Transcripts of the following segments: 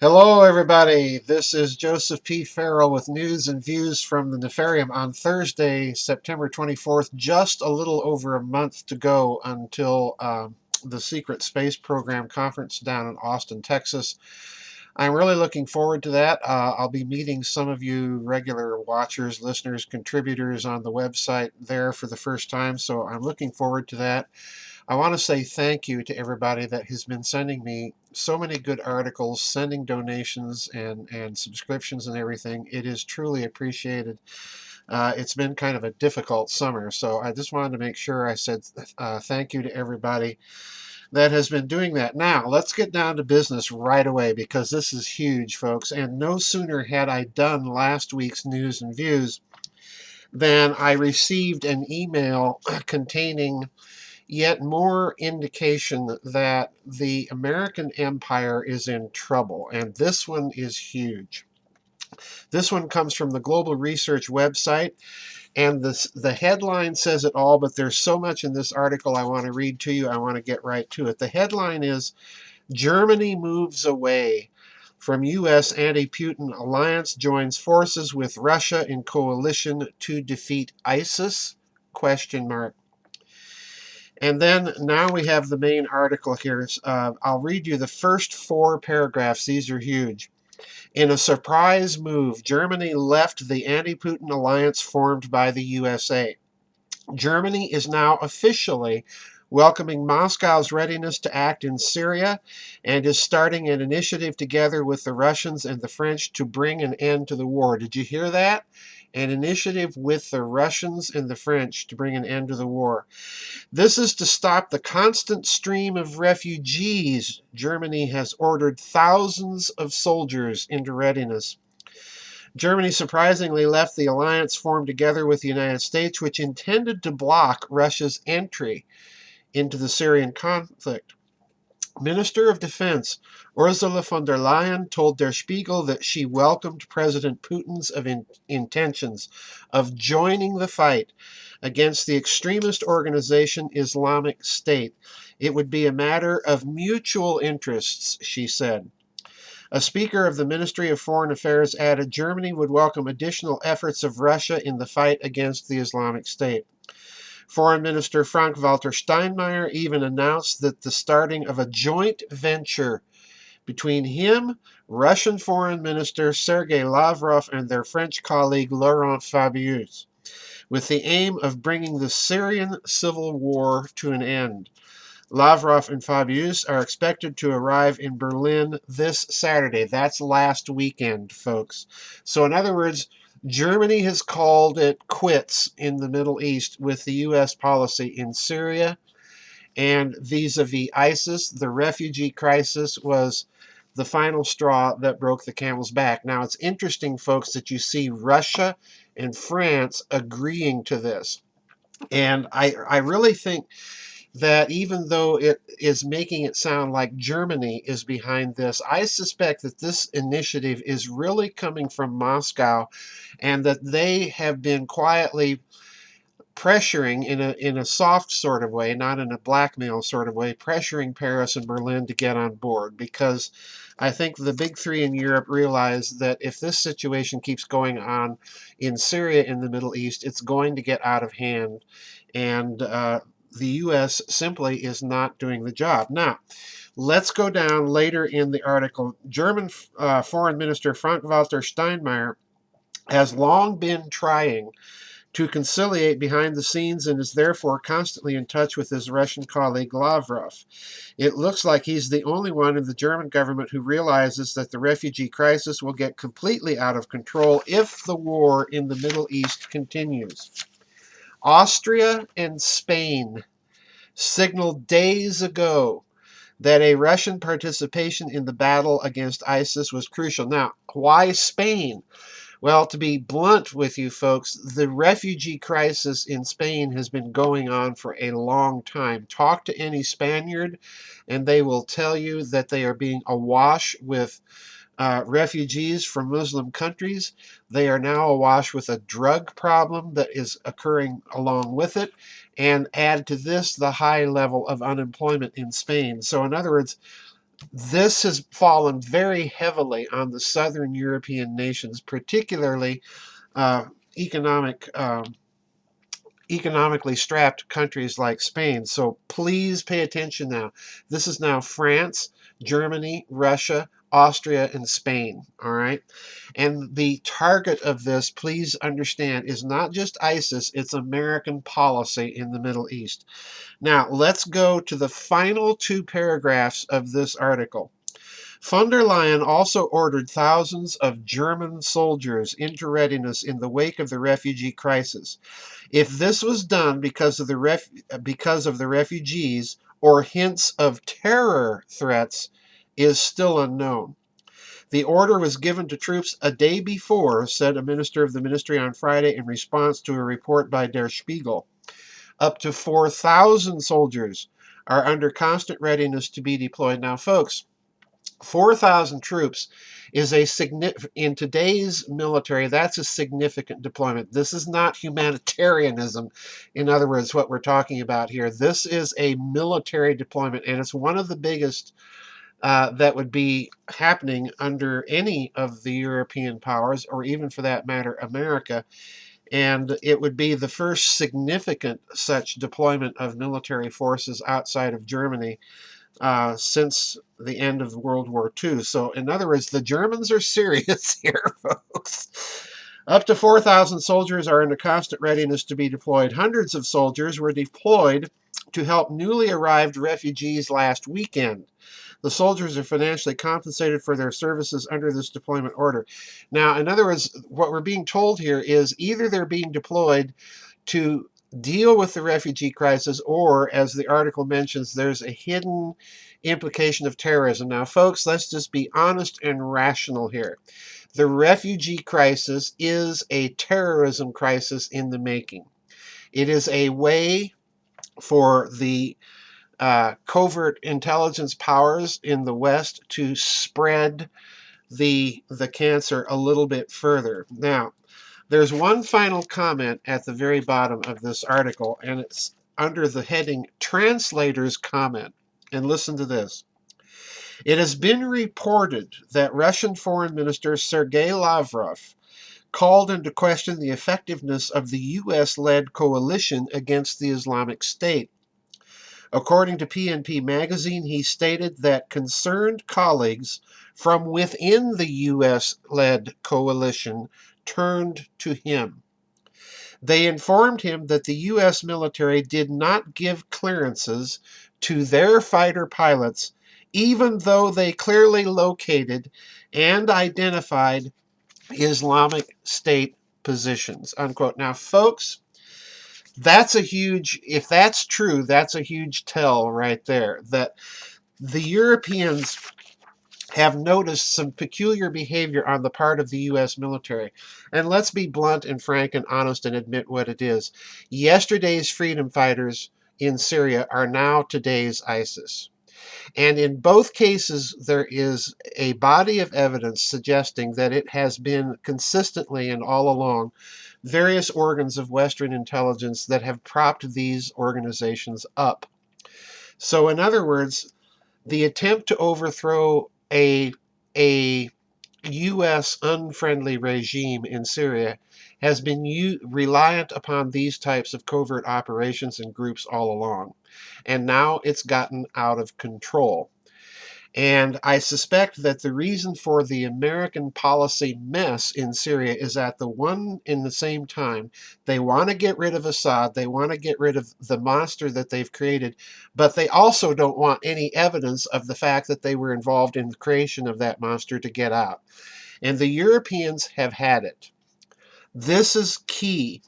Hello, everybody. This is Joseph P. Farrell with news and views from the Nefarium on Thursday, September 24th. Just a little over a month to go until the Secret Space Program Conference down in Austin, Texas. I'm really looking forward to that. I'll be meeting some of you regular watchers, listeners, contributors on the website there for the first time, so I'm looking forward to that. I want to say thank you to everybody that has been sending me so many good articles, sending donations and subscriptions and everything. It is truly appreciated. It's been kind of a difficult summer, so I just wanted to make sure I said thank you to everybody that has been doing that. Now, let's get down to business right away because this is huge, folks. And no sooner had I done last week's news and views than I received an email containing yet more indication that the American empire is in trouble. And this one is huge. This one comes from the Global Research website, and the headline says it all, but there's so much in this article I want to read to you. I want to get right to it. The headline is Germany moves away from U.S. anti-Putin alliance, joins forces with Russia in coalition to defeat ISIS? Question mark. And then now we have the main article here. I'll read you the first four paragraphs. These are huge. In a surprise move, Germany left the anti-Putin alliance formed by the USA. Germany is now officially welcoming Moscow's readiness to act in Syria and is starting an initiative together with the Russians and the French to bring an end to the war. Did you hear that? An initiative with the Russians and the French to bring an end to the war. This is to stop the constant stream of refugees. Germany has ordered thousands of soldiers into readiness. Germany surprisingly left the alliance formed together with the United States, which intended to block Russia's entry into the Syrian conflict. Minister of Defense Ursula von der Leyen told Der Spiegel that she welcomed President Putin's intentions of joining the fight against the extremist organization Islamic State. It would be a matter of mutual interests, she said. A speaker of the Ministry of Foreign Affairs added Germany would welcome additional efforts of Russia in the fight against the Islamic State. Foreign Minister Frank-Walter Steinmeier even announced that the starting of a joint venture between him, Russian Foreign Minister Sergei Lavrov, and their French colleague Laurent Fabius, with the aim of bringing the Syrian civil war to an end. Lavrov and Fabius are expected to arrive in Berlin this Saturday. That's last weekend, folks. So, in other words, Germany has called it quits in the Middle East with the U.S. policy in Syria and vis-a-vis ISIS. The refugee crisis was the final straw that broke the camel's back. Now, it's interesting, folks, that you see Russia and France agreeing to this. And I really think that even though it is making it sound like Germany is behind this, I suspect that this initiative is really coming from Moscow and that they have been quietly pressuring in a soft sort of way, not in a blackmail sort of way, pressuring Paris and Berlin to get on board, because I think the big three in Europe realize that if this situation keeps going on in Syria in the Middle East, it's going to get out of hand, and the U.S. simply is not doing the job. Now, let's go down later in the article. German Foreign Minister Frank-Walter Steinmeier has long been trying to conciliate behind the scenes and is therefore constantly in touch with his Russian colleague Lavrov. It looks like he's the only one in the German government who realizes that the refugee crisis will get completely out of control if the war in the Middle East continues. Austria and Spain signaled days ago that a Russian participation in the battle against ISIS was crucial. Now, why Spain? Well, to be blunt with you folks, the refugee crisis in Spain has been going on for a long time. Talk to any Spaniard, and they will tell you that they are being awash with refugees from Muslim countries. They are now awash with a drug problem that is occurring along with it. And add to this the high level of unemployment in Spain. So, in other words, This has fallen very heavily on the southern European nations, particularly uh, economic economically strapped countries like Spain. So please pay attention now. This is now France, Germany, Russia, Austria, and Spain. All right. And the target of this, please understand, is not just ISIS, it's American policy in the Middle East. Now, let's go to the final two paragraphs of this article. Von der Leyen also ordered thousands of German soldiers into readiness in the wake of the refugee crisis. If this was done because of the refugees or hints of terror threats is still unknown. The order was given to troops a day before, said a minister of the ministry on Friday in response to a report by Der Spiegel. Up to 4,000 soldiers are under constant readiness to be deployed. Now, folks, 4,000 troops is a significant, in today's military, that's a significant deployment. This is not humanitarianism, in other words, what we're talking about here. This is a military deployment, and it's one of the biggest that would be happening under any of the European powers, or even for that matter, America. And it would be the first significant such deployment of military forces outside of Germany since the end of World War II. So, in other words, the Germans are serious here, folks. Up to 4,000 soldiers are in a constant readiness to be deployed. Hundreds of soldiers were deployed to help newly arrived refugees last weekend. The soldiers are financially compensated for their services under this deployment order. Now, in other words, what we're being told here is either they're being deployed to deal with the refugee crisis, or, as the article mentions, there's a hidden implication of terrorism. Now, folks, let's just be honest and rational here. The refugee crisis is a terrorism crisis in the making. It is a way for the covert intelligence powers in the West to spread the cancer a little bit further. Now, there's one final comment at the very bottom of this article, and it's under the heading Translator's Comment. And listen to this. It has been reported that Russian Foreign Minister Sergei Lavrov called into question the effectiveness of the U.S.-led coalition against the Islamic State. According to PNP magazine, he stated that concerned colleagues from within the U.S.-led coalition turned to him. They informed him that the U.S. military did not give clearances to their fighter pilots, even though they clearly located and identified Islamic State positions, unquote. Now, folks, that's a huge, if that's true, that's a huge tell right there, that the Europeans have noticed some peculiar behavior on the part of the U.S. military. And let's be blunt and frank and honest and admit what it is. Yesterday's freedom fighters in Syria are now today's ISIS. And in both cases, there is a body of evidence suggesting that it has been consistently and all along various organs of Western intelligence that have propped these organizations up. So, in other words, the attempt to overthrow a U.S. unfriendly regime in Syria has been reliant upon these types of covert operations and groups all along. And now it's gotten out of control. And I suspect that the reason for the American policy mess in Syria is at the one in the same time. They want to get rid of Assad, they want to get rid of the monster that they've created, but they also don't want any evidence of the fact that they were involved in the creation of that monster to get out. And the Europeans have had it. This is key.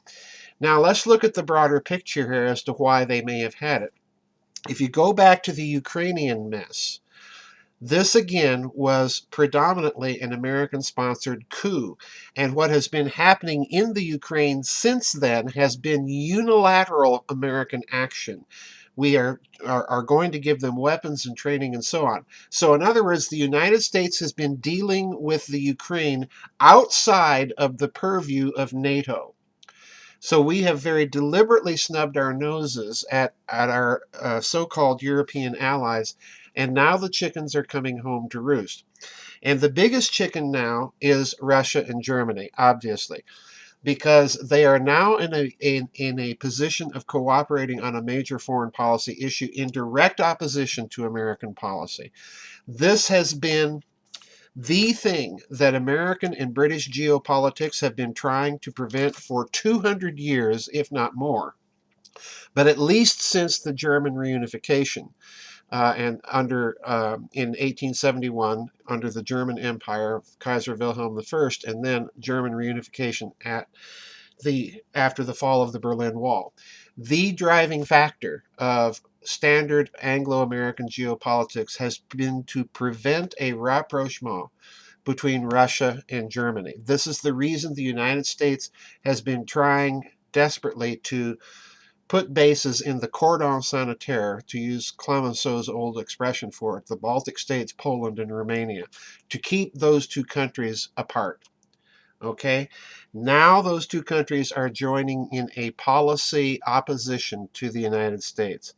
Now let's look at the broader picture here as to why they may have had it. If you go back to the Ukrainian mess, this again was predominantly an American-sponsored coup, and what has been happening in the Ukraine since then has been unilateral American action. We are going to give them weapons and training and so on. So in other words, the United States has been dealing with the Ukraine outside of the purview of NATO. So we have very deliberately snubbed our noses at our so-called European allies, And now the chickens are coming home to roost. And the biggest chicken now is Russia and Germany, obviously, because they are now in a position of cooperating on a major foreign policy issue in direct opposition to American policy. This has been the thing that American and British geopolitics have been trying to prevent for 200 years, if not more, but at least since the German reunification. And in 1871 under the German Empire, Kaiser Wilhelm I, and then German reunification after the fall of the Berlin Wall. The driving factor of standard Anglo-American geopolitics has been to prevent a rapprochement between Russia and Germany. This is the reason the United States has been trying desperately to put bases in the cordon sanitaire, to use Clemenceau's old expression for it, the Baltic states, Poland, and Romania, to keep those two countries apart. Okay? Now those two countries are joining in a policy opposition to the United States.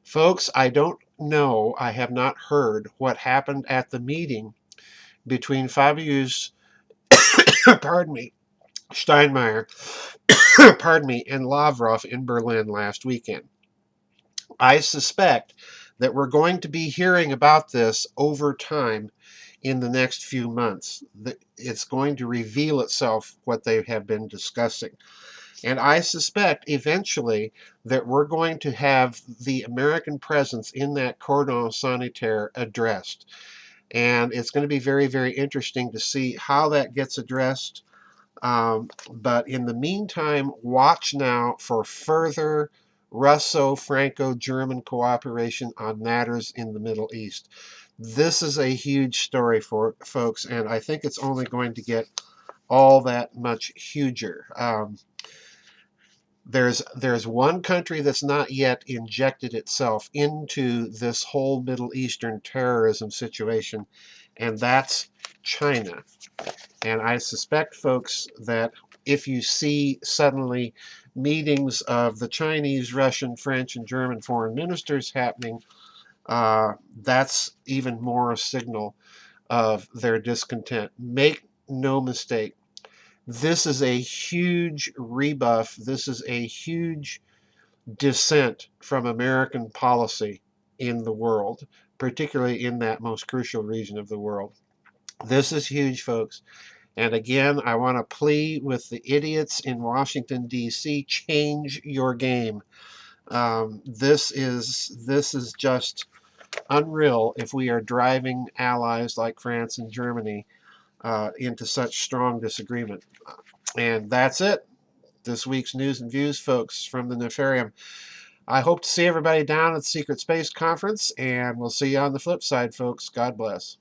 Folks, I don't know, I have not heard what happened at the meeting between Fabius, pardon me, Steinmeier, pardon me, and Lavrov in Berlin last weekend. I suspect that we're going to be hearing about this over time in the next few months. It's going to reveal itself what they have been discussing. And I suspect eventually that we're going to have the American presence in that cordon sanitaire addressed. And it's going to be very, very interesting to see how that gets addressed. But in the meantime, watch now for further Russo-Franco-German cooperation on matters in the Middle East. This is a huge story for folks, and I think it's only going to get all that much huger. There's one country that's not yet injected itself into this whole Middle Eastern terrorism situation, and that's China. And I suspect, folks, that if you see suddenly meetings of the Chinese, Russian, French, and German foreign ministers happening, that's even more a signal of their discontent. Make no mistake, this is a huge rebuff. This is a huge dissent from American policy in the world, particularly in that most crucial region of the world. This is huge, folks. And again, I want to plead with the idiots in Washington, D.C., change your game. This is just unreal if we are driving allies like France and Germany into such strong disagreement. And that's it. This week's news and views, folks, from the Nefarium. I hope to see everybody down at the Secret Space Conference, and we'll see you on the flip side, folks. God bless.